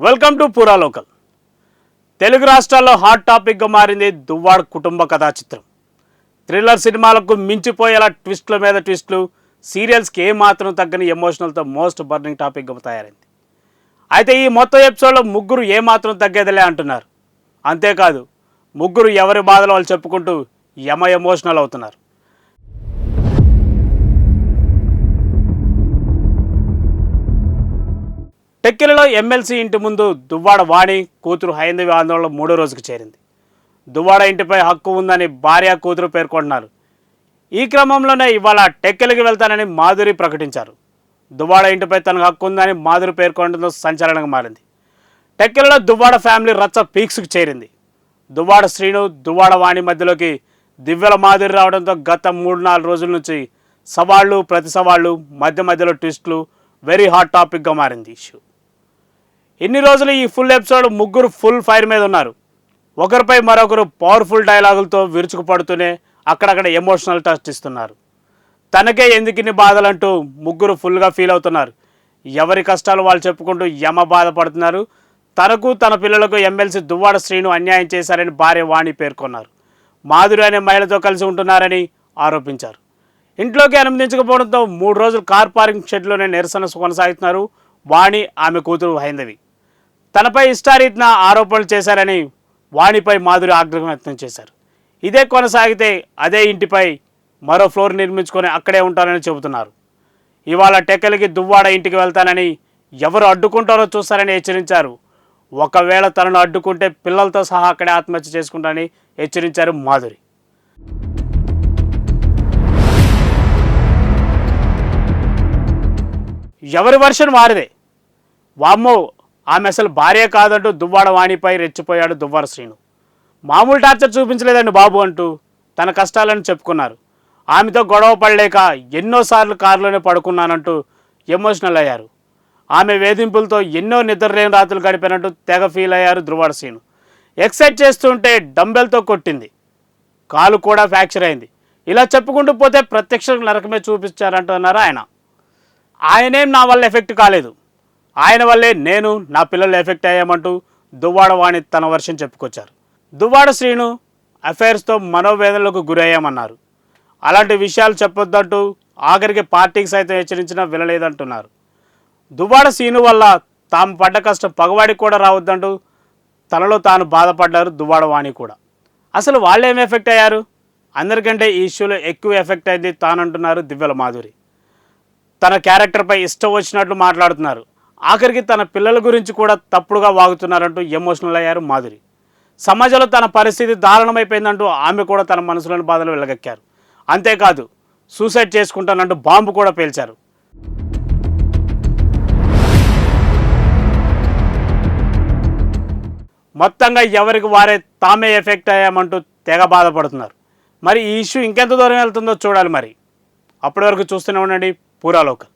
Welcome to పూరా local. Telugu రాష్ట్రాల్లో hot టాపిక్గా మారింది దువ్వాడ కుటుంబ కథా చిత్రం. థ్రిల్లర్ సినిమాలకు మించిపోయేలా ట్విస్ట్ల మీద ట్విస్టులు, సీరియల్స్కి ఏమాత్రం తగ్గని ఎమోషనల్తో మోస్ట్ బర్నింగ్ టాపిక్గా తయారైంది. అయితే ఈ మొత్తం ఎపిసోడ్లో ముగ్గురు ఏమాత్రం తగ్గేదిలే అంటున్నారు. అంతేకాదు, ముగ్గురు ఎవరి బాధలు వాళ్ళు చెప్పుకుంటూ ఎమోషనల్ అవుతున్నారు. టెక్కిలలో ఎమ్మెల్సీ ఇంటి ముందు దువ్వాడ వాణి కూతురు హైందవి ఆందోళన 3వ రోజుకు చేరింది. దువ్వాడ ఇంటిపై హక్కు ఉందని భార్య కూతురు పేర్కొంటున్నారు. ఈ క్రమంలోనే ఇవాళ టెక్కిలకి వెళ్తానని మాధురి ప్రకటించారు. దువ్వాడ ఇంటిపై తనకు హక్కు ఉందని మాధురి పేర్కొనడంతో సంచలనంగా మారింది. టెక్కిలలో దువ్వాడ ఫ్యామిలీ రచ్చ పీక్స్కి చేరింది. దువ్వాడ శ్రీను, దువ్వాడ వాణి మధ్యలోకి దివ్యల మాధురి రావడంతో గత 3-4 రోజుల నుంచి సవాళ్లు, ప్రతి సవాళ్లు, మధ్యలో ట్విస్టులు వెరీ హాట్ టాపిక్గా మారింది ఇష్యూ. ఇన్ని రోజులు ఈ ఫుల్ ఎపిసోడ్ ముగ్గురు ఫుల్ ఫైర్ మీద ఉన్నారు. ఒకరిపై మరొకరు పవర్ఫుల్ డైలాగులతో విరుచుకుపడుతూనే అక్కడక్కడ ఎమోషనల్ టచ్ ఇస్తున్నారు. తనకే ఎందుకిన్ని బాధలంటూ ముగ్గురు ఫుల్గా ఫీల్ అవుతున్నారు. ఎవరి కష్టాలు వాళ్ళు చెప్పుకుంటూ బాధపడుతున్నారు. తనకు తన పిల్లలకు ఎమ్మెల్సీ దువ్వాడ శ్రీను అన్యాయం చేశారని భార్య వాణి పేర్కొన్నారు. మాధురి అనే మహిళతో కలిసి ఉంటున్నారని ఆరోపించారు. ఇంట్లోకి అనుమతించకపోవడంతో 3 రోజులు కార్ పార్కింగ్ షెడ్లోనే నిరసన కొనసాగుతున్నారు వాణి, ఆమె కూతురు హైందవి. తనపై ఇష్టారీతిన ఆరోపణలు చేశారని వాణిపై మాధురి ఆగ్రహం వ్యక్తం చేశారు. ఇదే కొనసాగితే అదే ఇంటిపై మరో ఫ్లోర్ నిర్మించుకొని అక్కడే ఉంటారని చెబుతున్నారు. ఇవాళ టెక్కలికి దువ్వాడ ఇంటికి వెళ్తానని, ఎవరు అడ్డుకుంటారో చూస్తారని హెచ్చరించారు. ఒకవేళ తనను అడ్డుకుంటే పిల్లలతో సహా అక్కడే ఆత్మహత్య చేసుకుంటారని హెచ్చరించారు మాధురి. ఎవరి వర్షన్ వారిదే. వామ్మో, ఆమె అసలు భార్య కాదంటూ దువ్వాడ వాణిపై రెచ్చిపోయాడు దువ్వాడ శ్రీను. మామూలు టార్చర్ చూపించలేదండి బాబు అంటూ తన కష్టాలను చెప్పుకున్నారు. ఆమెతో గొడవ పడలేక ఎన్నోసార్లు కారులోనే పడుకున్నానంటూ ఎమోషనల్ అయ్యారు. ఆమె వేధింపులతో ఎన్నో నిద్రలేని రాత్రులు గడిపినట్టు తెగ ఫీల్ అయ్యారు దువ్వాడ శ్రీను. ఎక్సైట్ చేస్తుంటే డంబెల్తో కొట్టింది, కాలు కూడా ఫ్రాక్చర్ అయింది. ఇలా చెప్పుకుంటూ పోతే ప్రత్యక్ష నరకమే చూపించారంటున్నారు ఆయన. ఆయనేం నా వల్ల ఎఫెక్ట్ కాలేదు, ఆయన వల్లే నేను, నా పిల్లలు ఎఫెక్ట్ అయ్యామంటూ దువ్వాడ వాణి తన వర్షం చెప్పుకొచ్చారు. దువ్వాడ శ్రీను అఫైర్స్తో మనోవేదనలకు గురయ్యామన్నారు. అలాంటి విషయాలు చెప్పొద్దంటూ ఆఖరికి పార్టీకి సైతం హెచ్చరించినా వినలేదంటున్నారు. దువ్వాడ శ్రీను వల్ల తాము పడ్డ కష్టం పగవాడికి కూడా రావద్దంటూ తనలో తాను బాధపడ్డారు దువ్వాడ వాణి కూడా. అసలు వాళ్ళు ఏం ఎఫెక్ట్ అయ్యారు? అందరికంటే ఈ ఇష్యూలో ఎక్కువ ఎఫెక్ట్ అయింది తానంటున్నారు దివ్యల మాధురి. తన క్యారెక్టర్పై ఇష్టం వచ్చినట్లు మాట్లాడుతున్నారు. ఆఖరికి తన పిల్లల గురించి కూడా తప్పుడుగా వాగుతున్నారంటూ ఎమోషనల్ అయ్యారు మాధురి. సమాజంలో తన పరిస్థితి దారుణమైపోయిందంటూ ఆమె కూడా తన మనసులోని బాధలు వెలగక్కారు. అంతేకాదు, సూసైడ్ చేసుకుంటానంటూ బాంబు కూడా పేల్చారు. మొత్తంగా ఎవరికి వారే తామే ఎఫెక్ట్ అయ్యామంటూ తెగ బాధపడుతున్నారు. మరి ఈ ఇష్యూ ఇంకెంత దూరం వెళ్తుందో చూడాలి. మరి అప్పటి వరకు చూస్తూనే ఉండండి పూరా లోకల్.